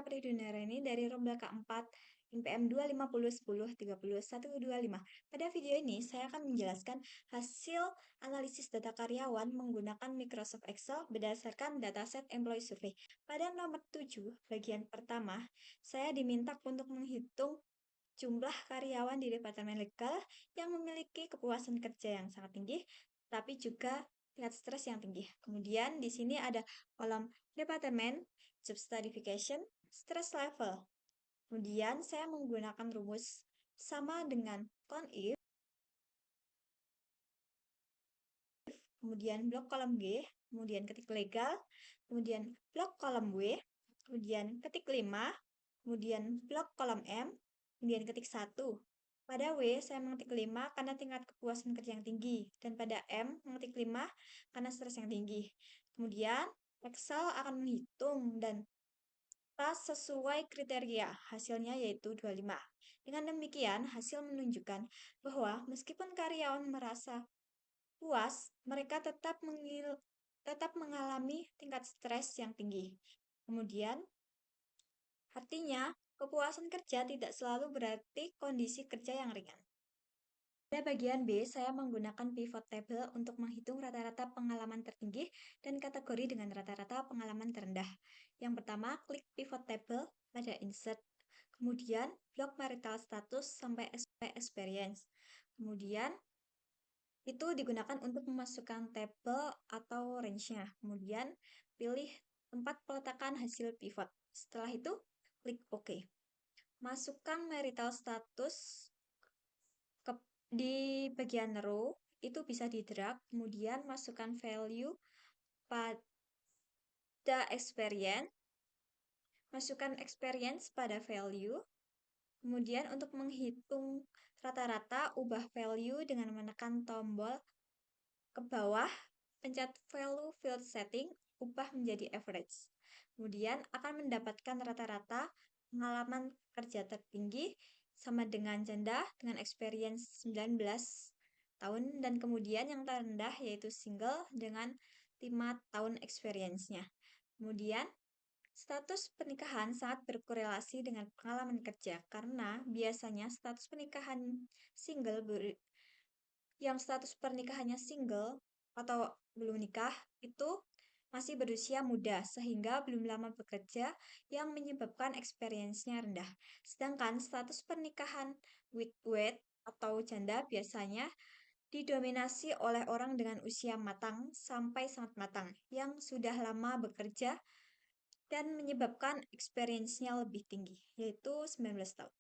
saya Pridi Narani dari Rombel K4 NPM 25010301125. Pada video ini, saya akan menjelaskan hasil analisis data karyawan menggunakan Microsoft Excel berdasarkan dataset Employee Survey. Pada nomor 7, bagian pertama, saya diminta untuk menghitung jumlah karyawan di Departemen Legal yang memiliki kepuasan kerja yang sangat tinggi, tapi juga tingkat stres yang tinggi. Kemudian di sini ada kolom departemen, job stratification, stress level. Kemudian saya menggunakan rumus sama dengan CONIF, kemudian blok kolom G, kemudian ketik legal, kemudian blok kolom W, kemudian ketik 5, kemudian blok kolom M, kemudian ketik 1. Pada W, saya mengetik 5 karena tingkat kepuasan kerja yang tinggi, dan pada M, mengetik 5 karena stres yang tinggi. Kemudian, Excel akan menghitung dan pas sesuai kriteria, hasilnya yaitu 25. Dengan demikian, hasil menunjukkan bahwa meskipun karyawan merasa puas, mereka tetap mengalami tingkat stres yang tinggi. Kemudian, artinya, kepuasan kerja tidak selalu berarti kondisi kerja yang ringan. Pada bagian B, saya menggunakan pivot table untuk menghitung rata-rata pengalaman tertinggi dan kategori dengan rata-rata pengalaman terendah. Yang pertama, klik pivot table pada insert, kemudian blok marital status sampai experience. Kemudian, itu digunakan untuk memasukkan table atau range-nya. Kemudian, pilih tempat peletakan hasil pivot. Setelah itu, klik OK. Masukkan marital status di bagian row, itu bisa di-drag, kemudian masukkan value pada experience, masukkan experience pada value, kemudian untuk menghitung rata-rata, ubah value dengan menekan tombol ke bawah, pencet value field setting, ubah menjadi average. Kemudian akan mendapatkan rata-rata pengalaman kerja tertinggi sama dengan janda dengan experience 19 tahun, dan kemudian yang terendah yaitu single dengan 5 tahun experience-nya. Kemudian status pernikahan sangat berkorelasi dengan pengalaman kerja karena biasanya status pernikahan single yang status pernikahannya single atau belum nikah itu masih berusia muda sehingga belum lama bekerja yang menyebabkan experience-nya rendah. Sedangkan status pernikahan widowed atau janda biasanya didominasi oleh orang dengan usia matang sampai sangat matang yang sudah lama bekerja dan menyebabkan experience-nya lebih tinggi, yaitu 19 tahun.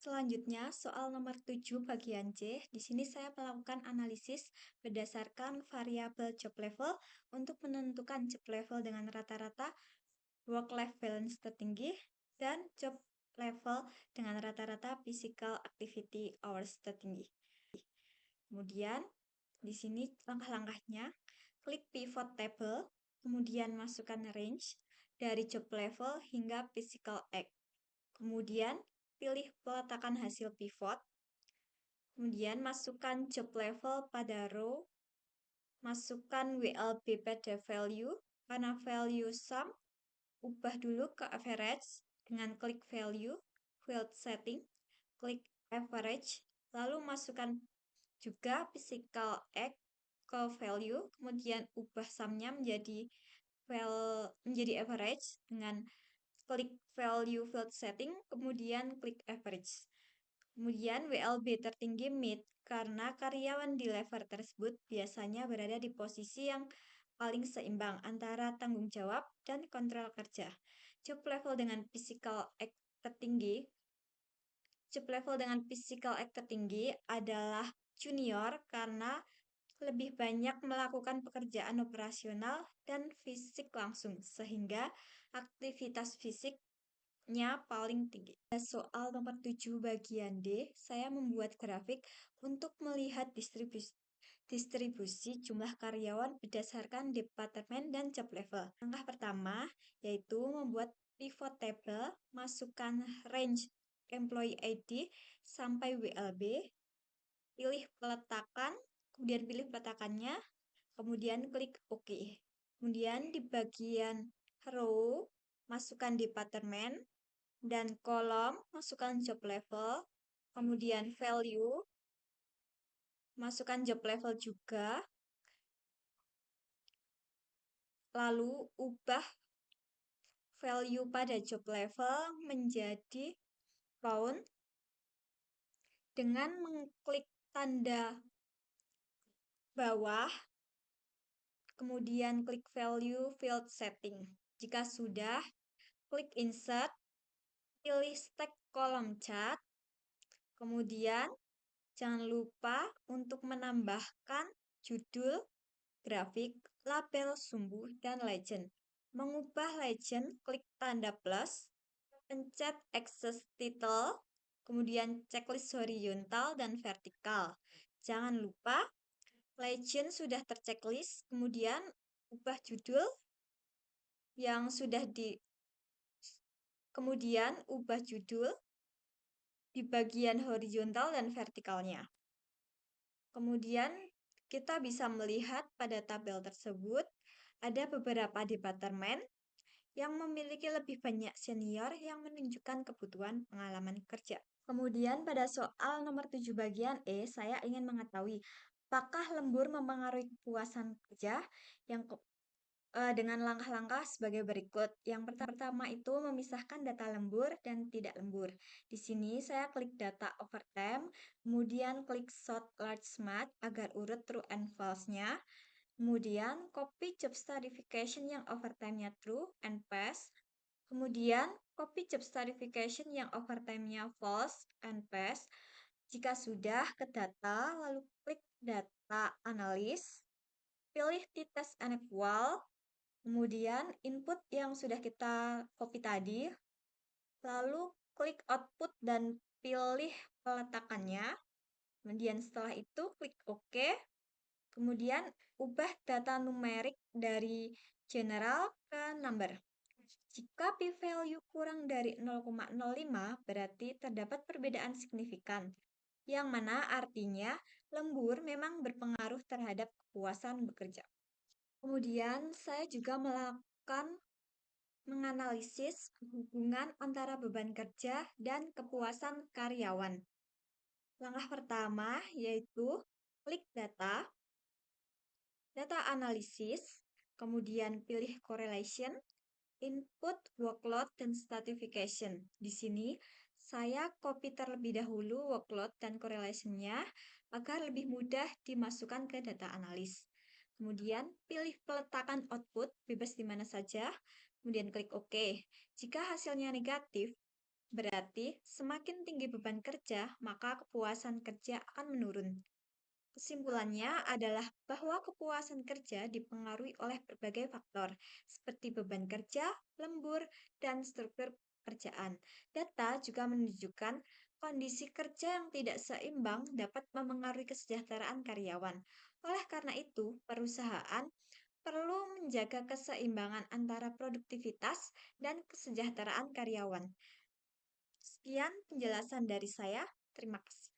Selanjutnya, soal nomor 7 bagian C. Di sini saya melakukan analisis berdasarkan variabel job level untuk menentukan job level dengan rata-rata work-life balance tertinggi dan job level dengan rata-rata physical activity hours tertinggi. Kemudian, di sini langkah-langkahnya, klik pivot table, kemudian masukkan range dari job level hingga physical act. Kemudian, pilih peletakan hasil pivot, kemudian masukkan job level pada row, masukkan WLB pada value, karena value sum, ubah dulu ke average dengan klik value, field setting, klik average, lalu masukkan juga physical act ke value, kemudian ubah sumnya menjadi average dengan klik value field setting, kemudian klik average. Kemudian WLB tertinggi mid karena karyawan di level tersebut biasanya berada di posisi yang paling seimbang antara tanggung jawab dan kontrol kerja. Job level dengan physical act tertinggi adalah junior karena lebih banyak melakukan pekerjaan operasional dan fisik langsung, sehingga aktivitas fisiknya paling tinggi. Soal nomor 7 bagian D, saya membuat grafik untuk melihat distribusi jumlah karyawan berdasarkan departemen dan job level. Langkah pertama yaitu membuat pivot table, masukkan range employee ID sampai WLB, pilih peletakan, kemudian pilih peletakannya, kemudian klik OK. Kemudian di bagian row, masukkan departemen, dan kolom, masukkan job level, kemudian value, masukkan job level juga, lalu ubah value pada job level menjadi pound dengan mengklik tanda bawah, kemudian klik value field setting. Jika sudah, klik insert, pilih stack kolom chart, kemudian jangan lupa untuk menambahkan judul, grafik, label, sumbu, dan legend. Mengubah legend, klik tanda plus, pencet access title, kemudian checklist horizontal dan vertikal. Jangan lupa, legend sudah terchecklist, kemudian ubah judul yang sudah kemudian ubah judul di bagian horizontal dan vertikalnya. Kemudian kita bisa melihat pada tabel tersebut ada beberapa departemen yang memiliki lebih banyak senior yang menunjukkan kebutuhan pengalaman kerja. Kemudian pada soal nomor 7 bagian E, saya ingin mengetahui apakah lembur mempengaruhi kepuasan kerja yang dengan langkah-langkah sebagai berikut. Yang pertama itu memisahkan data lembur dan tidak lembur. Di sini saya klik data overtime, kemudian klik sort large smart agar urut true and false-nya. Kemudian copy job certification yang overtime-nya true and paste. Kemudian copy job certification yang overtime-nya false and paste. Jika sudah ke data, lalu klik data analis. Pilih t-test unequal. Kemudian input yang sudah kita copy tadi, lalu klik output dan pilih peletakannya. Kemudian setelah itu klik OK. Kemudian ubah data numerik dari general ke number. Jika p-value kurang dari 0,05 berarti terdapat perbedaan signifikan, yang mana artinya lembur memang berpengaruh terhadap kepuasan bekerja. Kemudian saya juga menganalisis hubungan antara beban kerja dan kepuasan karyawan. Langkah pertama yaitu klik data analisis, kemudian pilih correlation, input, workload, dan stratification. Di sini saya copy terlebih dahulu workload dan correlation-nya agar lebih mudah dimasukkan ke data analis. Kemudian pilih peletakan output, bebas di mana saja, kemudian klik OK. Jika hasilnya negatif, berarti semakin tinggi beban kerja, maka kepuasan kerja akan menurun. Kesimpulannya adalah bahwa kepuasan kerja dipengaruhi oleh berbagai faktor, seperti beban kerja, lembur, dan struktur pekerjaan. Data juga menunjukkan kondisi kerja yang tidak seimbang dapat memengaruhi kesejahteraan karyawan. Oleh karena itu, perusahaan perlu menjaga keseimbangan antara produktivitas dan kesejahteraan karyawan. Sekian penjelasan dari saya. Terima kasih.